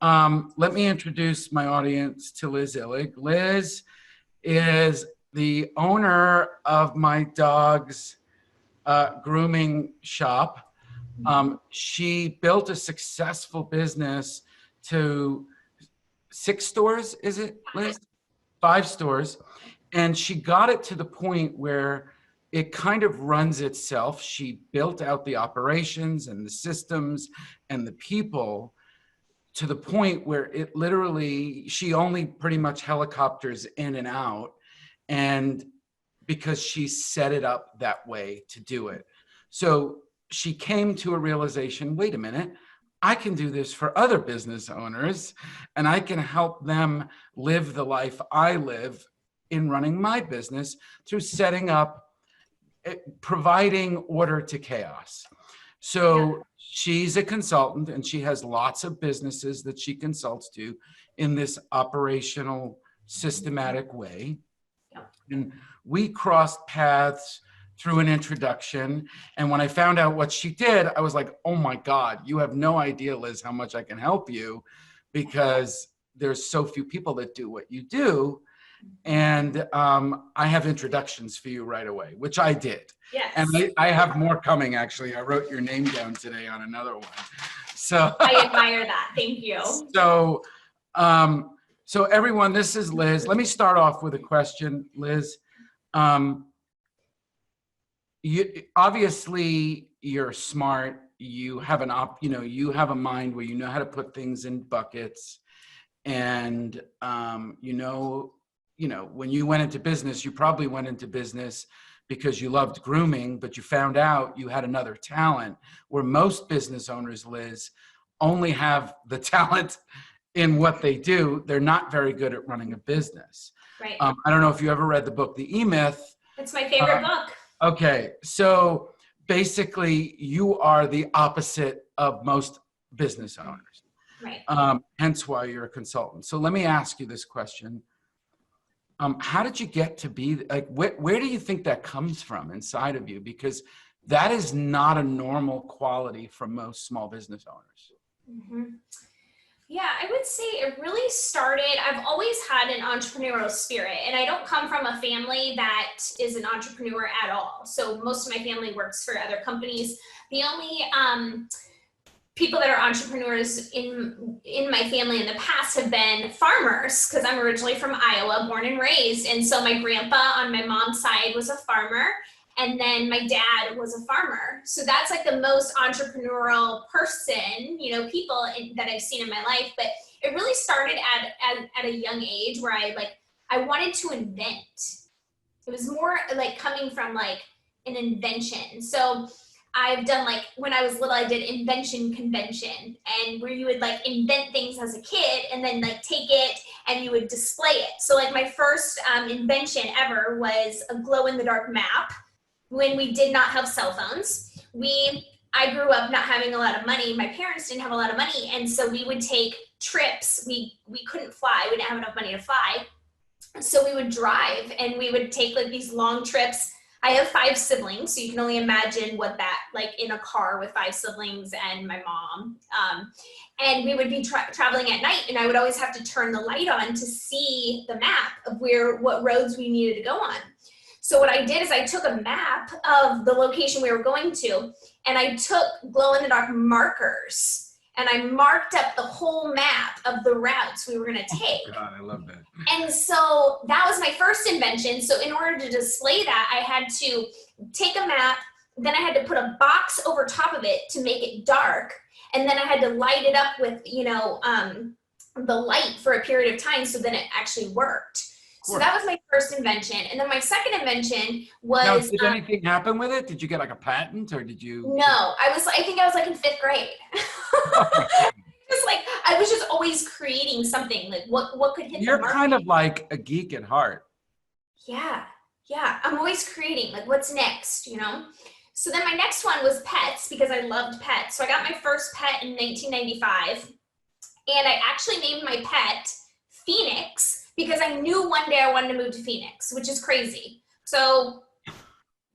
Let me introduce my audience to Liz Illig. Liz is the owner of my dog's grooming shop. She built a successful business to 6 stores, is it, Liz? 5 stores. And she got it to the point where it kind of runs itself. She built out the operations and the systems and the people to the point where it literally, she only pretty much helicopters in and out, and because she set it up that way to do it. So she came to a realization, wait a minute, I can do this for other business owners, and I can help them live the life I live in running my business through setting up, providing order to chaos. So she's a consultant, and she has lots of businesses that she consults to in this operational, systematic way. And we crossed paths through an introduction. And when I found out what she did, I was like, oh my God, you have no idea, Liz, how much I can help you, because there's so few people that do what you do. And I have introductions for you right away, which I did. Yes. And I have more coming, actually. I wrote your name down today on another one. So I admire that. Thank you. So, so everyone, this is Liz. Let me start off with a question, Liz. Obviously you're smart. You have you have a mind where you know how to put things in buckets, and when you went into business, you probably went into business because you loved grooming, but you found out you had another talent, where most business owners, Liz, only have the talent in what they do. They're not very good at running a business. Right. I don't know if you ever read the book, The E-Myth. It's my favorite book. Okay. So basically you are the opposite of most business owners. Right. Hence why you're a consultant. So let me ask you this question. How did you get to be like, where do you think that comes from inside of you? Because that is not a normal quality for most small business owners. Mm-hmm. Yeah, I would say it really started, I've always had an entrepreneurial spirit, and I don't come from a family that is an entrepreneur at all. So most of my family works for other companies. The only people that are entrepreneurs in my family in the past have been farmers, because I'm originally from Iowa, born and raised. And so my grandpa on my mom's side was a farmer, and then my dad was a farmer. So that's like the most entrepreneurial person, people that I've seen in my life. But it really started at a young age where I wanted to invent. It was more like coming from like an invention. So I've done, like, when I was little, I did invention convention, and where you would like invent things as a kid and then like take it and you would display it. So like my first invention ever was a glow in the dark map when we did not have cell phones. I grew up not having a lot of money. My parents didn't have a lot of money. And so we would take trips. We couldn't fly. We didn't have enough money to fly. So we would drive, and we would take like these long trips. I have 5 siblings, so you can only imagine what that, like in a car with 5 siblings and my mom. And we would be traveling at night, and I would always have to turn the light on to see the map of what roads we needed to go on. So what I did is I took a map of the location we were going to, and I took glow-in-the-dark markers, and I marked up the whole map of the routes we were going to take. Oh God, I love that. And so that was my first invention. So in order to display that, I had to take a map, then I had to put a box over top of it to make it dark, and then I had to light it up with, the light for a period of time, so then it actually worked. So that was my first invention. And then my second invention was... Now, did anything happen with it? Did you get like a patent, or did you... No, I think I was like in 5th grade. I was just always creating something. Like what could hit the market? You're kind of like a geek at heart. Yeah. I'm always creating, like what's next, So then my next one was pets, because I loved pets. So I got my first pet in 1995. And I actually named my pet Phoenix, because I knew one day I wanted to move to Phoenix, which is crazy. So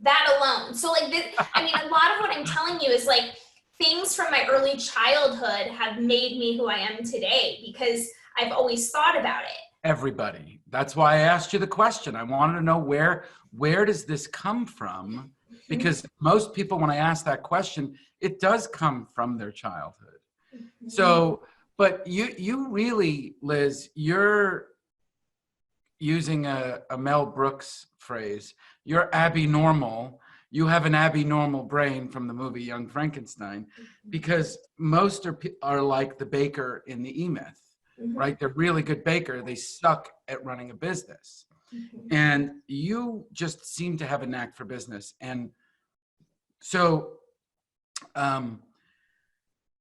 that alone. So like this, a lot of what I'm telling you is like, things from my early childhood have made me who I am today because I've always thought about it. Everybody. That's why I asked you the question. I wanted to know where does this come from? Because most people, when I ask that question, it does come from their childhood. So, but you really, Liz, you're using a Mel Brooks phrase. You're abnormal. You have an abnormal brain from the movie Young Frankenstein, because most are like the baker in the E-Myth. Right? They're really good baker. They suck at running a business. And you just seem to have a knack for business. And so, but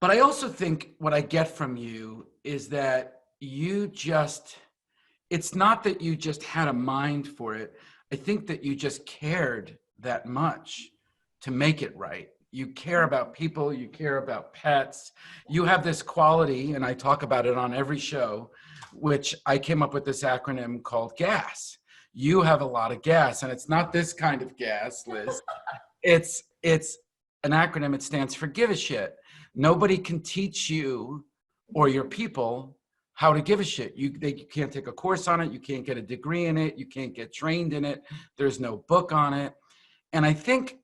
I also think what I get from you is that it's not that you just had a mind for it. I think that you just cared that much to make it right. You care about people, you care about pets. You have this quality, and I talk about it on every show, which I came up with this acronym called GAS. You have a lot of gas, and it's not this kind of gas, Liz. It's an acronym. It stands for give a shit. Nobody can teach you or your people how to give a shit. You can't take a course on it. You can't get a degree in it. You can't get trained in it. There's no book on it. And I think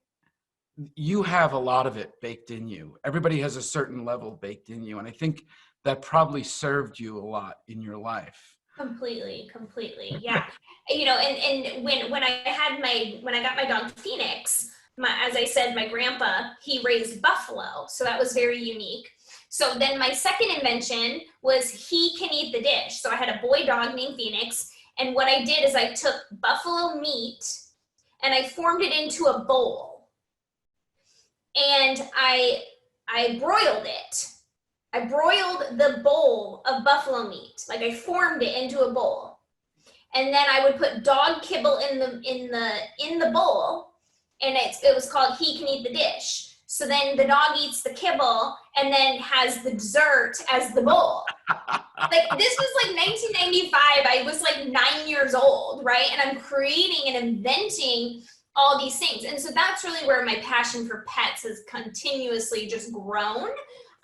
you have a lot of it baked in you. Everybody has a certain level baked in you. And I think that probably served you a lot in your life. Completely. Yeah. You know, and when I got my dog Phoenix, as I said, my grandpa, he raised buffalo. So that was very unique. So then my second invention was he can eat the dish. So I had a boy dog named Phoenix. And what I did is I took buffalo meat and I formed it into a bowl. And I broiled it. I broiled the bowl of buffalo meat. Like I formed it into a bowl. And then I would put dog kibble in the bowl, and it was called He Can Eat the Dish. So then the dog eats the kibble and then has the dessert as the bowl. Like this was like 1995. I was like 9 years old, right? And I'm creating and inventing all these things. And so that's really where my passion for pets has continuously just grown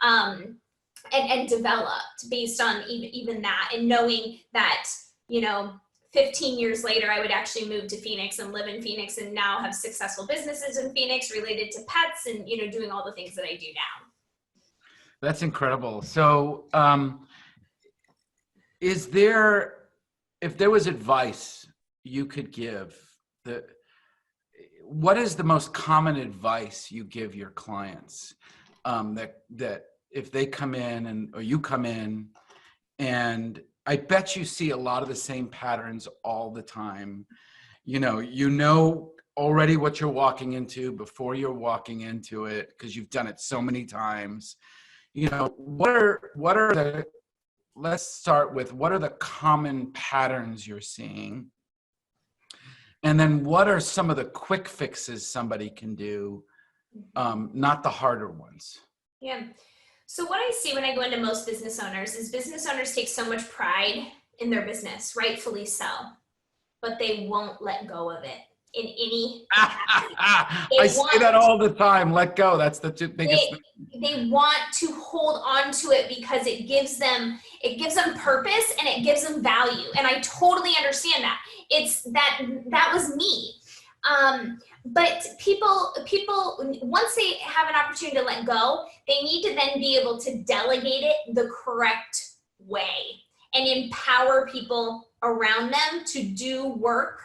and developed based on even that, and knowing that, you know, 15 years later, I would actually move to Phoenix and live in Phoenix and now have successful businesses in Phoenix related to pets and, you know, doing all the things that I do now. That's incredible. So if there was advice you could give, what is the most common advice you give your clients that if they come in or you come in, and I bet you see a lot of the same patterns all the time. You know already what you're walking into before you're walking into it because you've done it so many times. You know, let's start with what are the common patterns you're seeing? And then what are some of the quick fixes somebody can do, not the harder ones? Yeah. So what I see when I go into most business owners is business owners take so much pride in their business, rightfully so, but they won't let go of it in any capacity. I say that all the time. Let go. That's the biggest thing. They want to hold on to it because it gives them purpose and it gives them value. And I totally understand that. It's that was me. But people, once they have an opportunity to let go, they need to then be able to delegate it the correct way and empower people around them to do work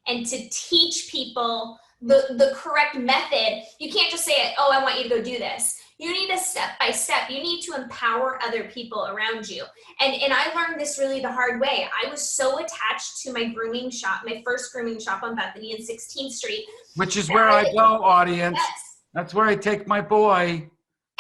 and to teach people the correct method. You can't just say, oh, I want you to go do this. You need a step by step. You need to empower other people around you. And I learned this really the hard way. I was so attached to my grooming shop, my first grooming shop on Bethany and 16th Street. Which is where I go, audience. Yes. That's where I take my boy.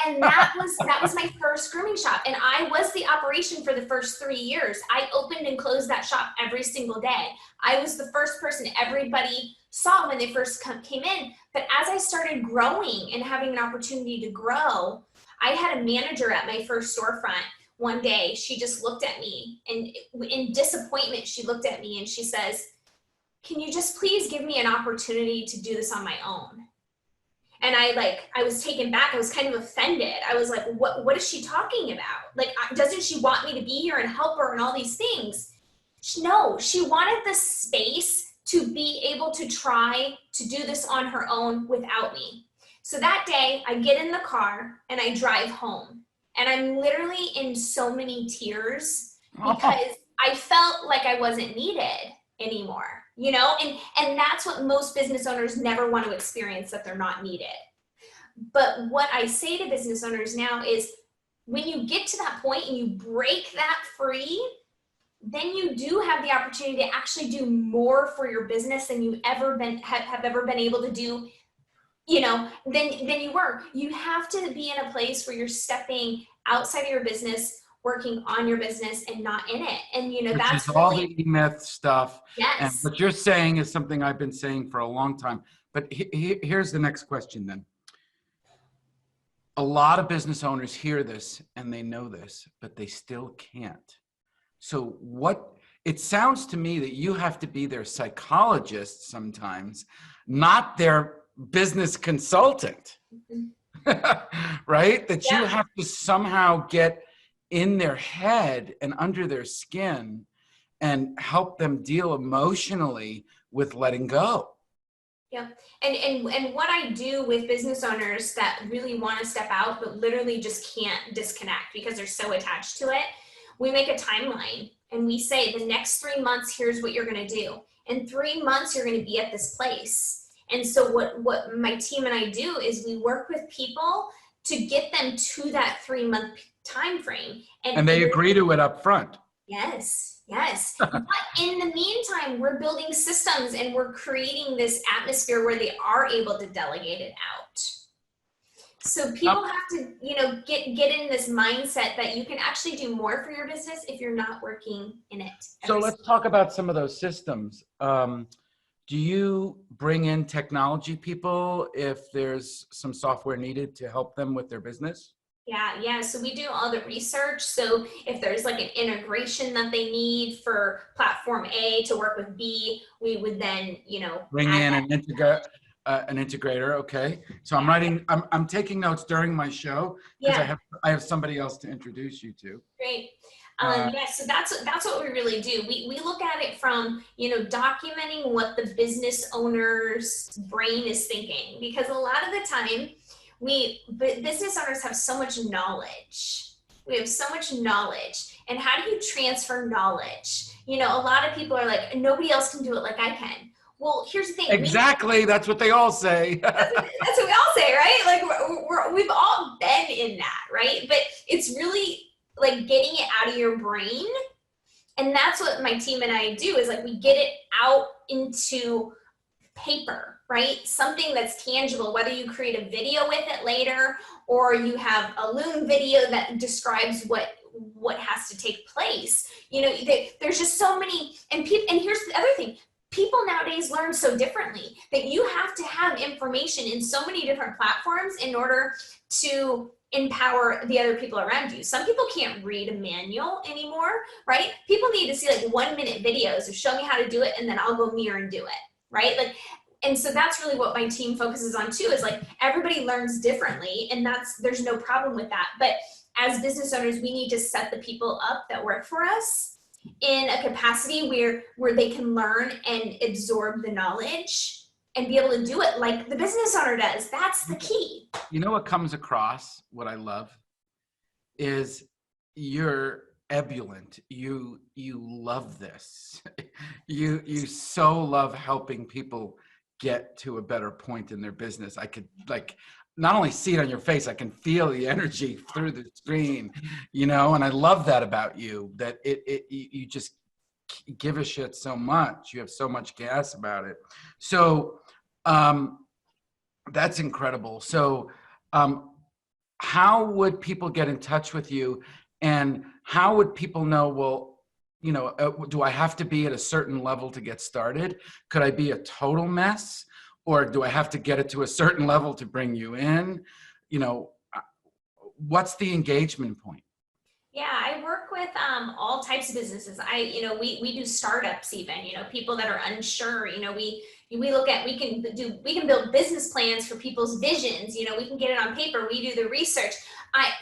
And that was my first grooming shop. And I was the operation for the first 3 years. I opened and closed that shop every single day. I was the first person everybody saw when they first came in. But as I started growing and having an opportunity to grow, I had a manager at my first storefront. One day, she just looked at me, and in disappointment, she looked at me and she says, "Can you just please give me an opportunity to do this on my own?" And I was taken back. I was kind of offended. I was like, what is she talking about? Like, doesn't she want me to be here and help her and all these things? No, she wanted the space to be able to try to do this on her own without me. So that day I get in the car and I drive home, and I'm literally in so many tears because I felt like I wasn't needed anymore, you know? And that's what most business owners never want to experience, that they're not needed. But what I say to business owners now is, when you get to that point and you break that free, then you do have the opportunity to actually do more for your business than you have ever been able to do, you know, than you were. You have to be in a place where you're stepping outside of your business, working on your business and not in it. And, you know, Which that's is all really, the e-myth stuff. yes. And what you're saying is something I've been saying for a long time. But here's the next question then. A lot of business owners hear this and they know this, but they still can't. So it sounds to me that you have to be their psychologist sometimes, not their business consultant, right? That you have to somehow get in their head and under their skin and help them deal emotionally with letting go. Yeah. And what I do with business owners that really want to step out, but literally just can't disconnect because they're so attached to it, we make a timeline and we say, the next 3 months, here's what you're going to do. In 3 months, you're going to be at this place. And so what my team and I do is we work with people to get them to that 3-month time frame. And they agree to it up front. Yes, yes. But in the meantime, we're building systems and we're creating this atmosphere where they are able to delegate it out. So people have to, you know, get in this mindset that you can actually do more for your business if you're not working in it. So let's talk about some of those systems. Do you bring in technology people if there's some software needed to help them with their business? Yeah. So we do all the research. So if there's like an integration that they need for platform A to work with B, we would then, you know, bring in an integrator. Okay. So I'm taking notes during my show because I have somebody else to introduce you to. Great. So that's what we really do. We look at it from, you know, documenting what the business owner's brain is thinking, because a lot of the time business owners have so much knowledge. We have so much knowledge. And how do you transfer knowledge? You know, a lot of people are like, nobody else can do it like I can. Well, here's the thing. Exactly. That's what they all say. That's what we all say, right? Like we've all been in that, right? But it's really like getting it out of your brain. And that's what my team and I do, is like we get it out into paper, right? Something that's tangible, whether you create a video with it later or you have a Loom video that describes what has to take place. You know, there's just so many, and here's the other thing. People nowadays learn so differently that you have to have information in so many different platforms in order to empower the other people around you. Some people can't read a manual anymore, right? People need to see like 1-minute videos of show me how to do it and then I'll go mirror and do it, right? Like, and so that's really what my team focuses on too, is like everybody learns differently, and there's no problem with that. But as business owners, we need to set the people up that work for us in a capacity where they can learn and absorb the knowledge and be able to do it like the business owner does. That's the key. You know what comes across, what I love, is you're ebullient. You love this. You so love helping people get to a better point in their business. I could like not only see it on your face, I can feel the energy through the screen, you know, and I love that about you, that you just give a shit so much. You have so much gas about it. So that's incredible. So how would people get in touch with you, and how would people know, well, you know, do I have to be at a certain level to get started? Could I be a total mess? Or do I have to get it to a certain level to bring you in? You know, what's the engagement point? Yeah, I work with all types of businesses. We do startups even, you know, people that are unsure, you know, we We look at, we can build business plans for people's visions. You know, we can get it on paper. We do the research.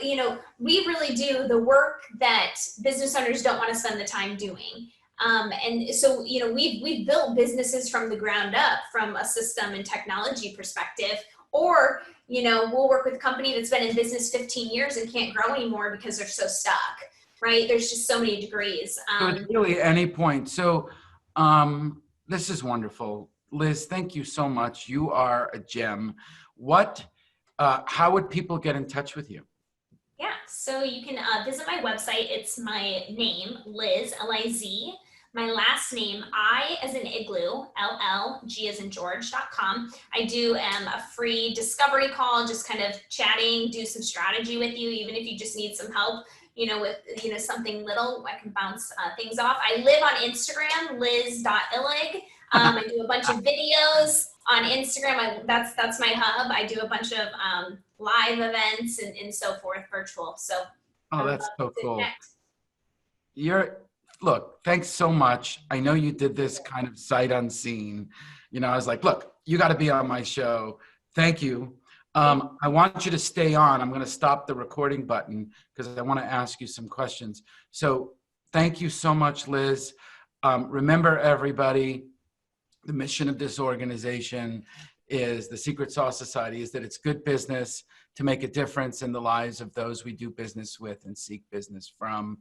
We really do the work that business owners don't want to spend the time doing. And so, you know, we've built businesses from the ground up from a system and technology perspective, or, you know, we'll work with a company that's been in business 15 years and can't grow anymore because they're so stuck, right? There's just so many degrees. So it's really any point. So this is wonderful. Liz, thank you so much. You are a gem. How would people get in touch with you? Yeah, so you can visit my website. It's my name, Liz, L-I-Z. My last name, I as in igloo, L-L-G as in George.com. I do a free discovery call, just kind of chatting, do some strategy with you, even if you just need some help, you know, with, you know, something little, I can bounce things off. I live on Instagram, liz.illig. I do a bunch of videos on Instagram. That's my hub. I do a bunch of live events and so forth, virtual. So that's so cool. Look, thanks so much. I know you did this kind of sight unseen. You know, I was like, look, you got to be on my show. Thank you. I want you to stay on. I'm going to stop the recording button because I want to ask you some questions. So thank you so much, Liz. Remember, everybody, the mission of this organization is the Secret Sauce Society, is that it's good business to make a difference in the lives of those we do business with and seek business from.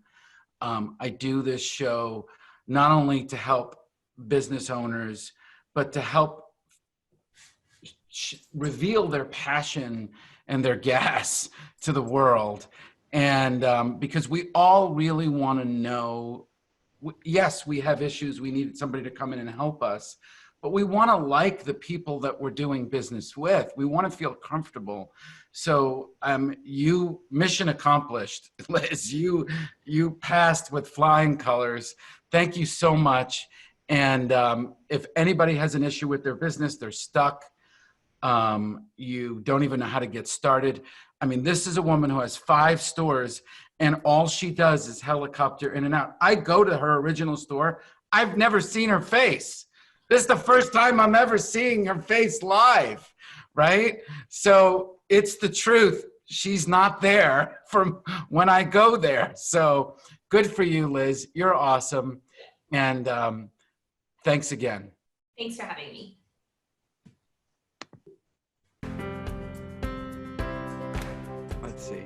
I do this show not only to help business owners, but to help reveal their passion and their gas to the world. And because we all really want to know, yes, we have issues. We need somebody to come in and help us, but we want to like the people that we're doing business with. We want to feel comfortable. So you, mission accomplished, Liz. You passed with flying colors. Thank you so much. And if anybody has an issue with their business, they're stuck, you don't even know how to get started. I mean, this is a woman who has 5 stores and all she does is helicopter in and out. I go to her original store. I've never seen her face. This is the first time I'm ever seeing her face live, right? So it's the truth. She's not there from when I go there. So good for you, Liz. You're awesome. And thanks again. Thanks for having me. Let's see.